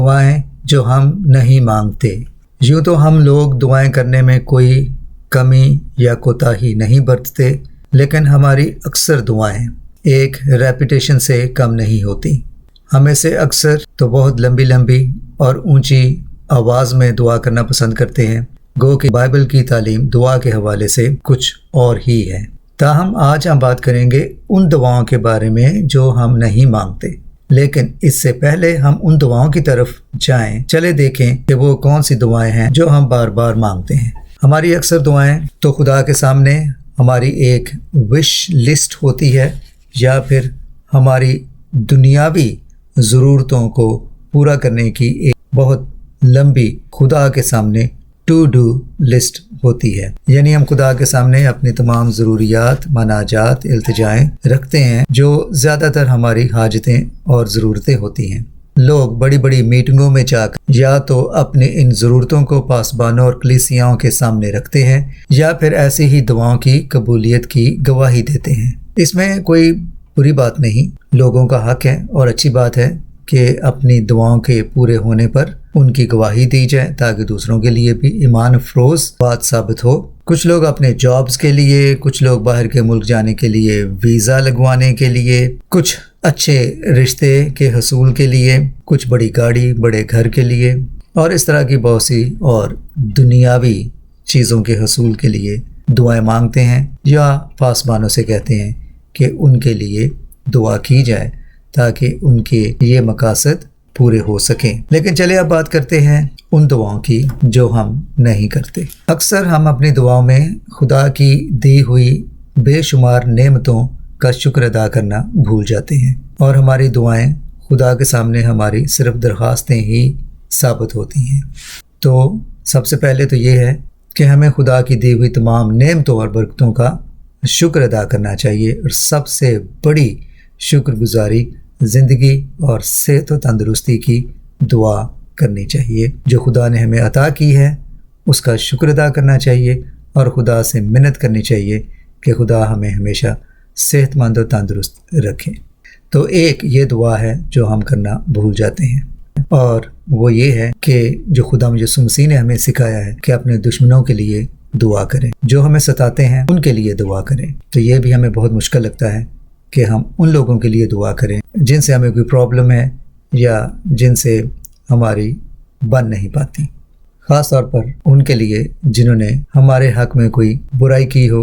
دعائیں جو ہم نہیں مانگتے۔ یوں تو ہم لوگ دعائیں کرنے میں کوئی کمی یا کوتاہی نہیں برتتے، لیکن ہماری اکثر دعائیں ایک ریپیٹیشن سے کم نہیں ہوتی۔ ہمیں سے اکثر تو بہت لمبی لمبی اور اونچی آواز میں دعا کرنا پسند کرتے ہیں، گو کہ بائبل کی تعلیم دعا کے حوالے سے کچھ اور ہی ہے۔ تاہم آج ہم بات کریں گے ان دعاؤں کے بارے میں جو ہم نہیں مانگتے، لیکن اس سے پہلے ہم ان دعاؤں کی طرف جائیں، چلے دیکھیں کہ وہ کون سی دعائیں ہیں جو ہم بار بار مانگتے ہیں۔ ہماری اکثر دعائیں تو خدا کے سامنے ہماری ایک وش لسٹ ہوتی ہے، یا پھر ہماری دنیاوی ضرورتوں کو پورا کرنے کی ایک بہت لمبی خدا کے سامنے ٹو ڈو لسٹ ہوتی ہے۔ یعنی ہم خدا کے سامنے اپنی تمام ضروریات، مناجات، التجائیں رکھتے ہیں جو زیادہ تر ہماری حاجتیں اور ضرورتیں ہوتی ہیں۔ لوگ بڑی بڑی میٹنگوں میں جا کر یا تو اپنے ان ضرورتوں کو پاسبانوں اور کلیسیاؤں کے سامنے رکھتے ہیں، یا پھر ایسی ہی دعاؤں کی قبولیت کی گواہی دیتے ہیں۔ اس میں کوئی بری بات نہیں، لوگوں کا حق ہے اور اچھی بات ہے کہ اپنی دعاؤں کے پورے ہونے پر ان کی گواہی دی جائے تاکہ دوسروں کے لیے بھی ایمان افروز بات ثابت ہو۔ کچھ لوگ اپنے جابز کے لیے، کچھ لوگ باہر کے ملک جانے کے لیے ویزا لگوانے کے لیے، کچھ اچھے رشتے کے حصول کے لیے، کچھ بڑی گاڑی، بڑے گھر کے لیے، اور اس طرح کی بہت سی اور دنیاوی چیزوں کے حصول کے لیے دعائیں مانگتے ہیں، یا پاسبانوں سے کہتے ہیں کہ ان کے لیے دعا کی جائے تاکہ ان کے یہ مقاصد پورے ہو سکیں۔ لیکن چلے اب بات کرتے ہیں ان دعاؤں کی جو ہم نہیں کرتے۔ اکثر ہم اپنی دعاؤں میں خدا کی دی ہوئی بے شمار نعمتوں کا شکر ادا کرنا بھول جاتے ہیں، اور ہماری دعائیں خدا کے سامنے ہماری صرف درخواستیں ہی ثابت ہوتی ہیں۔ تو سب سے پہلے تو یہ ہے کہ ہمیں خدا کی دی ہوئی تمام نعمتوں اور برکتوں کا شکر ادا کرنا چاہیے، اور سب سے بڑی شکر گزاری زندگی اور صحت و تندرستی کی دعا کرنی چاہیے جو خدا نے ہمیں عطا کی ہے، اس کا شکر ادا کرنا چاہیے، اور خدا سے منت کرنی چاہیے کہ خدا ہمیں ہمیشہ صحت مند اور تندرست رکھے۔ تو ایک یہ دعا ہے جو ہم کرنا بھول جاتے ہیں، اور وہ یہ ہے کہ جو خدا یسوع مسیح نے ہمیں سکھایا ہے کہ اپنے دشمنوں کے لیے دعا کریں، جو ہمیں ستاتے ہیں ان کے لیے دعا کریں۔ تو یہ بھی ہمیں بہت مشکل لگتا ہے کہ ہم ان لوگوں کے لیے دعا کریں جن سے ہمیں کوئی پرابلم ہے یا جن سے ہماری بن نہیں پاتی، خاص طور پر ان کے لیے جنہوں نے ہمارے حق میں کوئی برائی کی ہو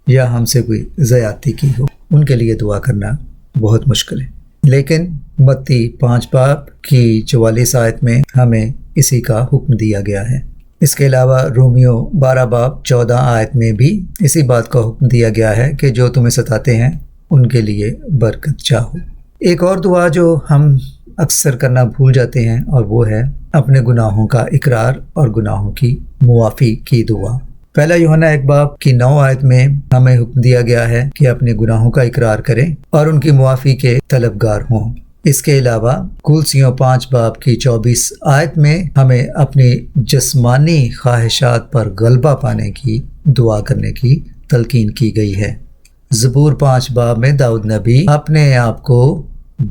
یا ہم سے کوئی زیادتی کی ہو، ان کے لیے دعا کرنا بہت مشکل ہے۔ لیکن متی 5 باب کی 44 آیت میں ہمیں اسی کا حکم دیا گیا ہے۔ اس کے علاوہ رومیو 12 باب 14 آیت میں بھی اسی بات کا حکم دیا گیا ہے کہ جو تمہیں ستاتے ہیں ان کے لیے برکت چاہو۔ ایک اور دعا جو ہم اکثر کرنا بھول جاتے ہیں، اور وہ ہے اپنے گناہوں کا اقرار اور گناہوں کی معافی کی دعا۔ پہلا یوحنا 1 باب کی 9 آیت میں ہمیں حکم دیا گیا ہے کہ اپنے گناہوں کا اقرار کریں اور ان کی معافی کے طلبگار ہوں۔ اس کے علاوہ کلسیوں 5 باب کی 24 آیت میں ہمیں اپنی جسمانی خواہشات پر غلبہ پانے کی دعا کرنے کی تلقین کی گئی ہے۔ زبور 5 باب میں داؤد نبی اپنے آپ کو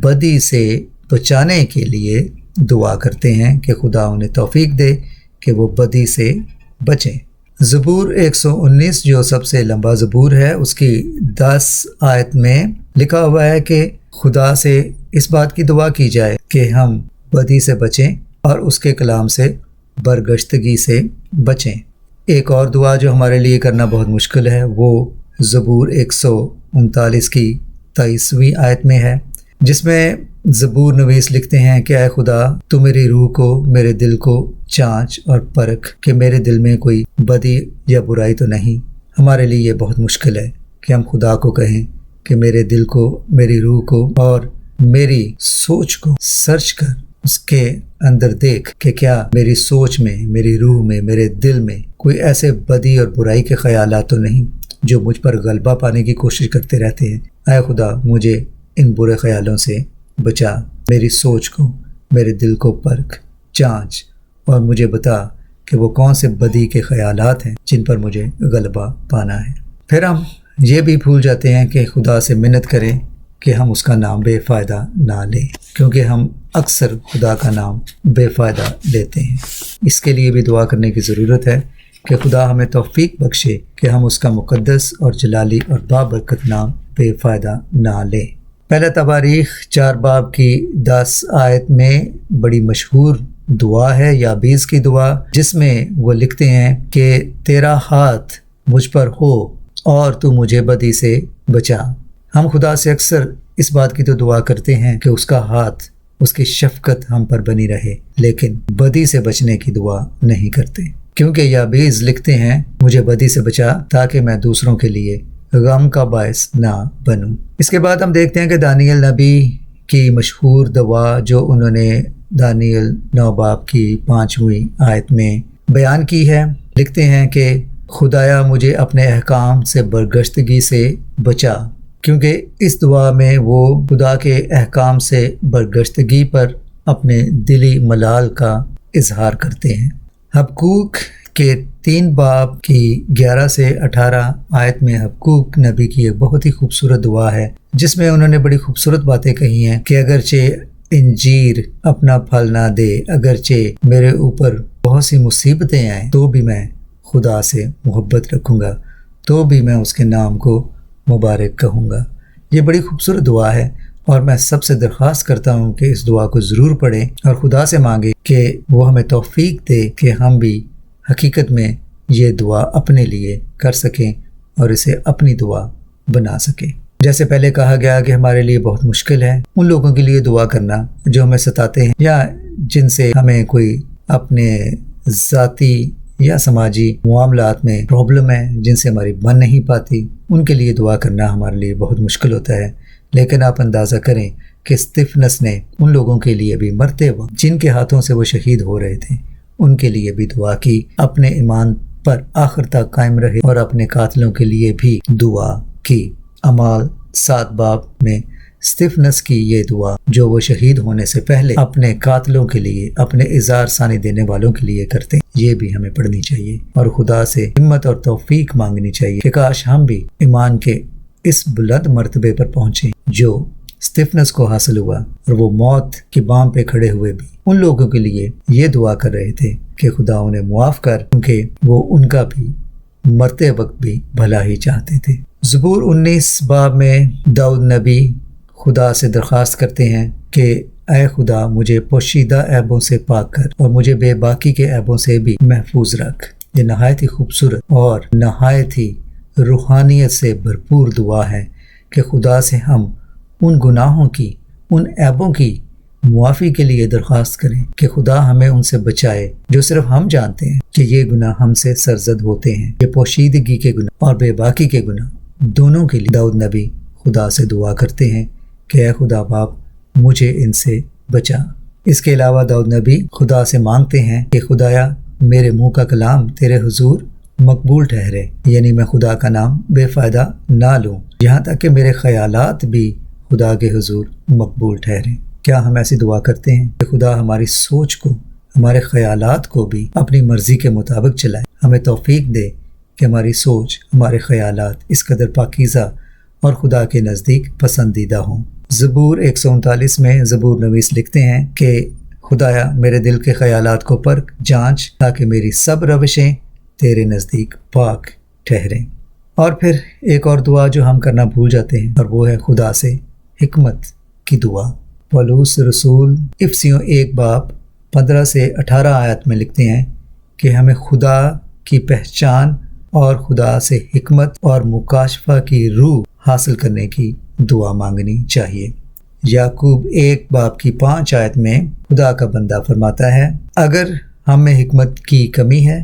بدی سے بچانے کے لیے دعا کرتے ہیں کہ خدا انہیں توفیق دے کہ وہ بدی سے بچیں۔ زبور 119 جو سب سے لمبا زبور ہے، اس کی 10 آیت میں لکھا ہوا ہے کہ خدا سے اس بات کی دعا کی جائے کہ ہم بدی سے بچیں اور اس کے کلام سے برگشتگی سے بچیں۔ ایک اور دعا جو ہمارے لیے کرنا بہت مشکل ہے وہ زبور 139 کی 23ویں آیت میں ہے، جس میں زبور نویس لکھتے ہیں کہ اے خدا تو میری روح کو، میرے دل کو چانچ اور پرکھ کہ میرے دل میں کوئی بدی یا برائی تو نہیں۔ ہمارے لیے یہ بہت مشکل ہے کہ ہم خدا کو کہیں کہ میرے دل کو، میری روح کو اور میری سوچ کو سرچ کر اس کے اندر دیکھ کہ کیا میری سوچ میں، میری روح میں، میرے دل میں کوئی ایسے بدی اور برائی کے خیالات تو نہیں جو مجھ پر غلبہ پانے کی کوشش کرتے رہتے ہیں۔ اے خدا مجھے ان برے خیالوں سے بچا، میری سوچ کو، میرے دل کو پرکھ، جانچ اور مجھے بتا کہ وہ کون سے بدی کے خیالات ہیں جن پر مجھے غلبہ پانا ہے۔ پھر ہم یہ بھی بھول جاتے ہیں کہ خدا سے منت کریں کہ ہم اس کا نام بے فائدہ نہ لیں، کیونکہ ہم اکثر خدا کا نام بے فائدہ لیتے ہیں۔ اس کے لیے بھی دعا کرنے کی ضرورت ہے کہ خدا ہمیں توفیق بخشے کہ ہم اس کا مقدس اور جلالی اور بابرکت نام بے فائدہ نہ لیں۔ پہلا تواریخ 4 باب کی 10 آیت میں بڑی مشہور دعا ہے یابیز کی دعا، جس میں وہ لکھتے ہیں کہ تیرا ہاتھ مجھ پر ہو اور تو مجھے بدی سے بچا۔ ہم خدا سے اکثر اس بات کی تو دعا کرتے ہیں کہ اس کا ہاتھ، اس کی شفقت ہم پر بنی رہے، لیکن بدی سے بچنے کی دعا نہیں کرتے، کیونکہ یابیز لکھتے ہیں مجھے بدی سے بچا تاکہ میں دوسروں کے لیے غم کا باعث نہ بنوں۔ اس کے بعد ہم دیکھتے ہیں کہ دانیل نبی کی مشہور دعا جو انہوں نے دانیل 9 باب کی 5ویں آیت میں بیان کی ہے، لکھتے ہیں کہ خدایا مجھے اپنے احکام سے برگشتگی سے بچا، کیونکہ اس دعا میں وہ خدا کے احکام سے برگشتگی پر اپنے دلی ملال کا اظہار کرتے ہیں۔ حبقوق کے 3 باب کی 11 سے 18 آیت میں حبقوق نبی کی ایک بہت ہی خوبصورت دعا ہے، جس میں انہوں نے بڑی خوبصورت باتیں کہی ہیں کہ اگرچہ انجیر اپنا پھل نہ دے، اگرچہ میرے اوپر بہت سی مصیبتیں آئیں، تو بھی میں خدا سے محبت رکھوں گا، تو بھی میں اس کے نام کو مبارک کہوں گا۔ یہ بڑی خوبصورت دعا ہے، اور میں سب سے درخواست کرتا ہوں کہ اس دعا کو ضرور پڑھیں اور خدا سے مانگیں کہ وہ ہمیں توفیق دے کہ ہم بھی حقیقت میں یہ دعا اپنے لیے کر سکیں اور اسے اپنی دعا بنا سکیں۔ جیسے پہلے کہا گیا کہ ہمارے لیے بہت مشکل ہے ان لوگوں کے لیے دعا کرنا جو ہمیں ستاتے ہیں یا جن سے ہمیں کوئی اپنے ذاتی یا سماجی معاملات میں پرابلم ہے، جن سے ہماری بن نہیں پاتی، ان کے لیے دعا کرنا ہمارے لیے بہت مشکل ہوتا ہے۔ لیکن آپ اندازہ کریں کہ استفنس نے ان لوگوں کے لیے بھی مرتے وقت جن کے ہاتھوں سے وہ شہید ہو رہے تھے، ان کے لیے بھی دعا کی، اپنے ایمان پر آخر تک قائم رہے اور اپنے قاتلوں کے لیے بھی دعا کی۔ اعمال 7 باب میں استفنس کی یہ دعا جو وہ شہید ہونے سے پہلے اپنے قاتلوں کے لیے، اپنے اظہار ثانی دینے والوں کے لیے کرتے ہیں، یہ بھی ہمیں پڑھنی چاہیے اور خدا سے ہمت اور توفیق مانگنی چاہیے کہ کاش ہم بھی ایمان کے اس بلند مرتبے پر پہنچیں جو استفنس کو حاصل ہوا، اور وہ موت کی بام پہ کھڑے ہوئے بھی ان لوگوں کے لیے یہ دعا کر رہے تھے کہ خدا انہیں معاف کر، کیونکہ وہ ان کا بھی مرتے وقت بھی بھلا ہی چاہتے تھے۔ زبور 19 باب میں داؤد نبی خدا سے درخواست کرتے ہیں کہ اے خدا مجھے پوشیدہ عیبوں سے پاک کر اور مجھے بے باکی کے عیبوں سے بھی محفوظ رکھ۔ یہ نہایت ہی خوبصورت اور نہایت ہی روحانیت سے بھرپور دعا ہے کہ خدا سے ہم ان گناہوں کی، ان عیبوں کی معافی کے لیے درخواست کریں کہ خدا ہمیں ان سے بچائے جو صرف ہم جانتے ہیں کہ یہ گناہ ہم سے سرزد ہوتے ہیں۔ یہ پوشیدگی کے گناہ اور بے باکی کے گناہ دونوں کے لیے داؤد نبی خدا سے دعا کرتے ہیں کہ اے خدا باپ مجھے ان سے بچا۔ اس کے علاوہ داؤد نبی خدا سے مانگتے ہیں کہ خدایا میرے منہ کا کلام تیرے حضور مقبول ٹھہرے، یعنی میں خدا کا نام بے فائدہ نہ لوں، یہاں تک کہ میرے خیالات بھی خدا کے حضور مقبول ٹھہریں۔ کیا ہم ایسی دعا کرتے ہیں کہ خدا ہماری سوچ کو، ہمارے خیالات کو بھی اپنی مرضی کے مطابق چلائے، ہمیں توفیق دے کہ ہماری سوچ، ہمارے خیالات اس قدر پاکیزہ اور خدا کے نزدیک پسندیدہ ہوں۔ زبور 139 میں زبور نویس لکھتے ہیں کہ خدایا میرے دل کے خیالات کو پرکھ جانچ تاکہ میری سب روشیں تیرے نزدیک پاک ٹھہریں۔ اور پھر ایک اور دعا جو ہم کرنا بھول جاتے ہیں، اور وہ ہے خدا سے حکمت کی دعا۔ پولس رسول افسیوں 1 باب 15 سے 18 آیت میں لکھتے ہیں کہ ہمیں خدا کی پہچان اور خدا سے حکمت اور مکاشفہ کی روح حاصل کرنے کی دعا مانگنی چاہیے۔ یعقوب 1 باب کی 5 آیت میں خدا کا بندہ فرماتا ہے اگر ہم میں حکمت کی کمی ہے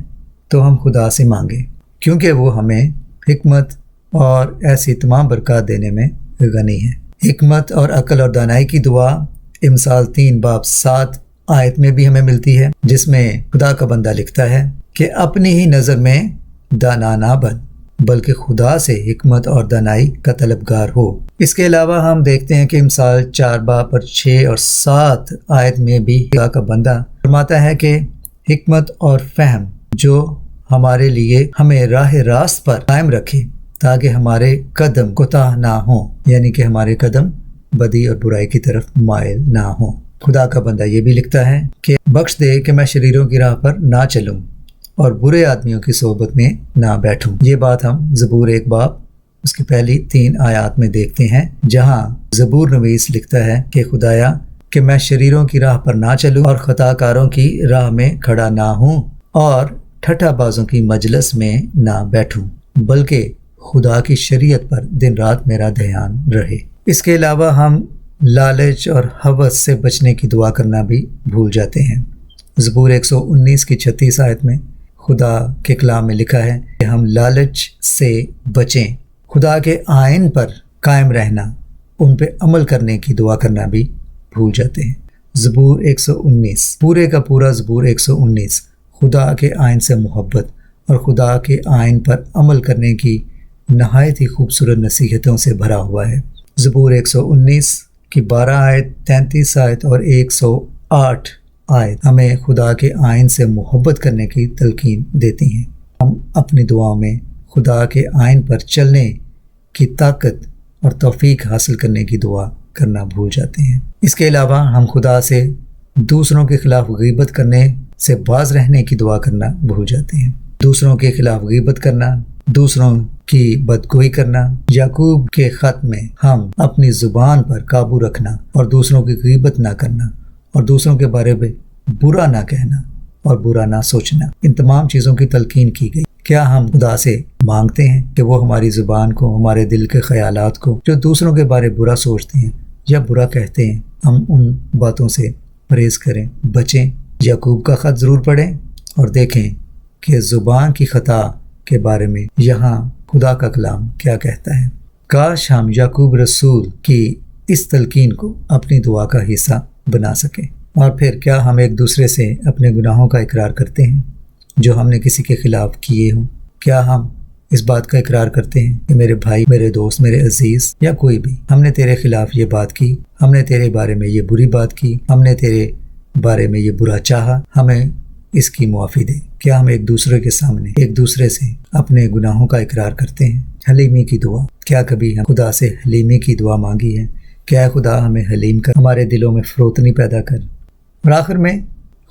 تو ہم خدا سے مانگیں، کیونکہ وہ ہمیں حکمت اور ایسی تمام برکات دینے میں غنی ہے۔ حکمت اور عقل اور دانائی کی دعا امثال 3 باب 7 آیت میں بھی ہمیں ملتی ہے، جس میں خدا کا بندہ لکھتا ہے کہ اپنی ہی نظر میں دانا نہ بن بلکہ خدا سے حکمت اور دانائی کا طلبگار ہو۔ اس کے علاوہ ہم دیکھتے ہیں کہ امثال 4 باب پر 6 اور 7 آیت میں بھی خدا کا بندہ فرماتا ہے کہ حکمت اور فہم جو ہمارے لیے ہمیں راہ راست پر قائم رکھے تاکہ ہمارے قدم کوتاہ نہ ہوں، یعنی کہ ہمارے قدم بدی اور برائی کی طرف مائل نہ ہوں۔ خدا کا بندہ یہ بھی لکھتا ہے کہ بخش دے کہ میں شریروں کی راہ پر نہ چلوں اور برے آدمیوں کی صحبت میں نہ بیٹھوں۔ یہ بات ہم زبور 1 باب اس کی پہلی 3 آیات میں دیکھتے ہیں، جہاں زبور نویس لکھتا ہے کہ خدایا کہ میں شریروں کی راہ پر نہ چلوں اور خطا کاروں کی راہ میں کھڑا نہ ہوں اور ٹھٹھا بازوں کی مجلس میں نہ بیٹھوں، بلکہ خدا کی شریعت پر دن رات میرا دھیان رہے۔ اس کے علاوہ ہم لالچ اور ہوس سے بچنے کی دعا کرنا بھی بھول جاتے ہیں۔ زبور 119 کی 36 آیت میں خدا کے کلام میں لکھا ہے کہ ہم لالچ سے بچیں، خدا کے آئین پر قائم رہنا، ان پہ عمل کرنے کی دعا کرنا بھی بھول جاتے ہیں۔ زبور 119 پورے کا پورا زبور 119 خدا کے آئین سے محبت اور خدا کے آئین پر عمل کرنے کی نہایت ہی خوبصورت نصیحتوں سے بھرا ہوا ہے۔ زبور 119 کی 12 آیت، 33 آیت اور 108 آیت ہمیں خدا کے آئین سے محبت کرنے کی تلقین دیتی ہیں۔ ہم اپنی دعاؤں میں خدا کے آئین پر چلنے کی طاقت اور توفیق حاصل کرنے کی دعا کرنا بھول جاتے ہیں۔ اس کے علاوہ ہم خدا سے دوسروں کے خلاف غیبت کرنے سے باز رہنے کی دعا کرنا بھول جاتے ہیں۔ دوسروں کے خلاف غیبت کرنا، دوسروں کی بدگوئی کرنا۔ یعقوب کے خط میں ہم اپنی زبان پر قابو رکھنا اور دوسروں کی غیبت نہ کرنا اور دوسروں کے بارے میں برا نہ کہنا اور برا نہ سوچنا، ان تمام چیزوں کی تلقین کی گئی۔ کیا ہم خدا سے مانگتے ہیں کہ وہ ہماری زبان کو، ہمارے دل کے خیالات کو جو دوسروں کے بارے برا سوچتے ہیں یا برا کہتے ہیں، ہم ان باتوں سے پرہیز کریں، بچیں؟ یعقوب کا خط ضرور پڑھیں اور دیکھیں کہ زبان کی خطا کے بارے میں یہاں خدا کا کلام کیا کہتا ہے۔ کاش ہم یعقوب رسول کی اس تلقین کو اپنی دعا کا حصہ بنا سکیں۔ اور پھر کیا ہم ایک دوسرے سے اپنے گناہوں کا اقرار کرتے ہیں جو ہم نے کسی کے خلاف کیے ہوں؟ کیا ہم اس بات کا اقرار کرتے ہیں کہ میرے بھائی، میرے دوست، میرے عزیز یا کوئی بھی، ہم نے تیرے خلاف یہ بات کی، ہم نے تیرے بارے میں یہ بری بات کی، ہم نے تیرے بارے میں یہ برا چاہا، ہمیں اس کی معافی دے؟ کیا ہم ایک دوسرے کے سامنے ایک دوسرے سے اپنے گناہوں کا اقرار کرتے ہیں؟ حلیمی کی دعا، کیا کبھی ہم خدا سے حلیمی کی دعا مانگی ہے؟ کیا خدا ہمیں حلیم کر، ہمارے دلوں میں فروتنی پیدا کر؟ اور آخر میں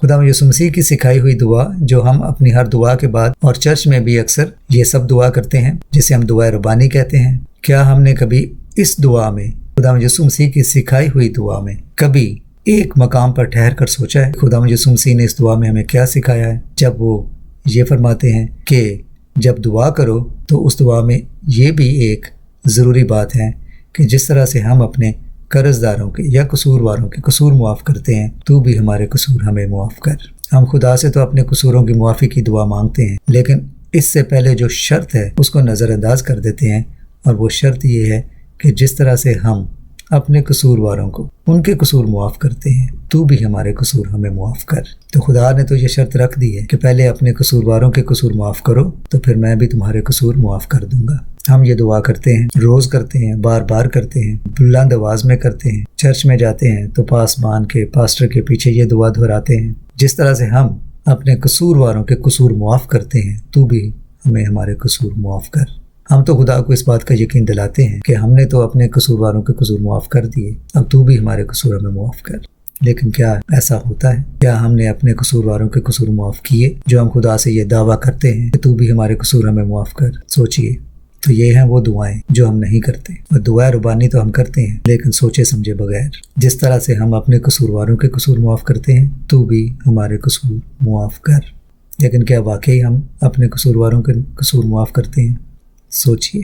خدا یسوع مسیح کی سکھائی ہوئی دعا جو ہم اپنی ہر دعا کے بعد اور چرچ میں بھی اکثر یہ سب دعا کرتے ہیں، جسے ہم دعائے ربانی کہتے ہیں، کیا ہم نے کبھی اس دعا میں، خدا یسوع مسیح کی سکھائی ہوئی دعا میں، کبھی ایک مقام پر ٹھہر کر سوچا ہے خدا یسوع مسیح نے اس دعا میں ہمیں کیا سکھایا ہے؟ جب وہ یہ فرماتے ہیں کہ جب دعا کرو تو اس دعا میں یہ بھی ایک ضروری بات ہے کہ جس طرح سے ہم اپنے قرض داروں کے یا قصورواروں کے قصور معاف کرتے ہیں، تو بھی ہمارے قصور ہمیں معاف کر۔ ہم خدا سے تو اپنے قصوروں کی معافی کی دعا مانگتے ہیں، لیکن اس سے پہلے جو شرط ہے اس کو نظر انداز کر دیتے ہیں، اور وہ شرط یہ ہے کہ جس طرح سے ہم اپنے قصورواروں کو ان کے قصور معاف کرتے ہیں، تو بھی ہمارے قصور ہمیں معاف کر۔ تو خدا نے تو یہ شرط رکھ دی ہے کہ پہلے اپنے قصورواروں کے قصور معاف کرو، تو پھر میں بھی تمہارے قصور معاف کر دوں گا۔ ہم یہ دعا کرتے ہیں، روز کرتے ہیں، بار بار کرتے ہیں، بلند آواز میں کرتے ہیں، چرچ میں جاتے ہیں تو پاسبان کے پاسٹر کے پیچھے یہ دعا دہراتے ہیں۔ جس طرح سے ہم اپنے قصورواروں کے قصور معاف کرتے ہیں، تو بھی ہمیں ہمارے قصور معاف کر۔ ہم تو خدا کو اس بات کا یقین دلاتے ہیں کہ ہم نے تو اپنے قصورواروں کے قصور معاف کر دیے، اب تو بھی ہمارے قصور ہمیں معاف کر۔ لیکن کیا ایسا ہوتا ہے؟ کیا ہم نے اپنے قصورواروں کے قصور معاف کیے جو ہم خدا سے یہ دعویٰ کرتے ہیں کہ تو بھی ہمارے قصور ہمیں معاف کر؟ سوچئے، تو یہ ہیں وہ دعائیں جو ہم نہیں کرتے۔ اور دعائیں ربانی تو ہم کرتے ہیں لیکن سوچے سمجھے بغیر۔ جس طرح سے ہم اپنے قصورواروں کے قصور معاف کرتے ہیں، تو بھی ہمارے قصور معاف کر۔ لیکن کیا واقعی ہم اپنے قصورواروں کے قصور معاف کرتے ہیں؟ سوچئے۔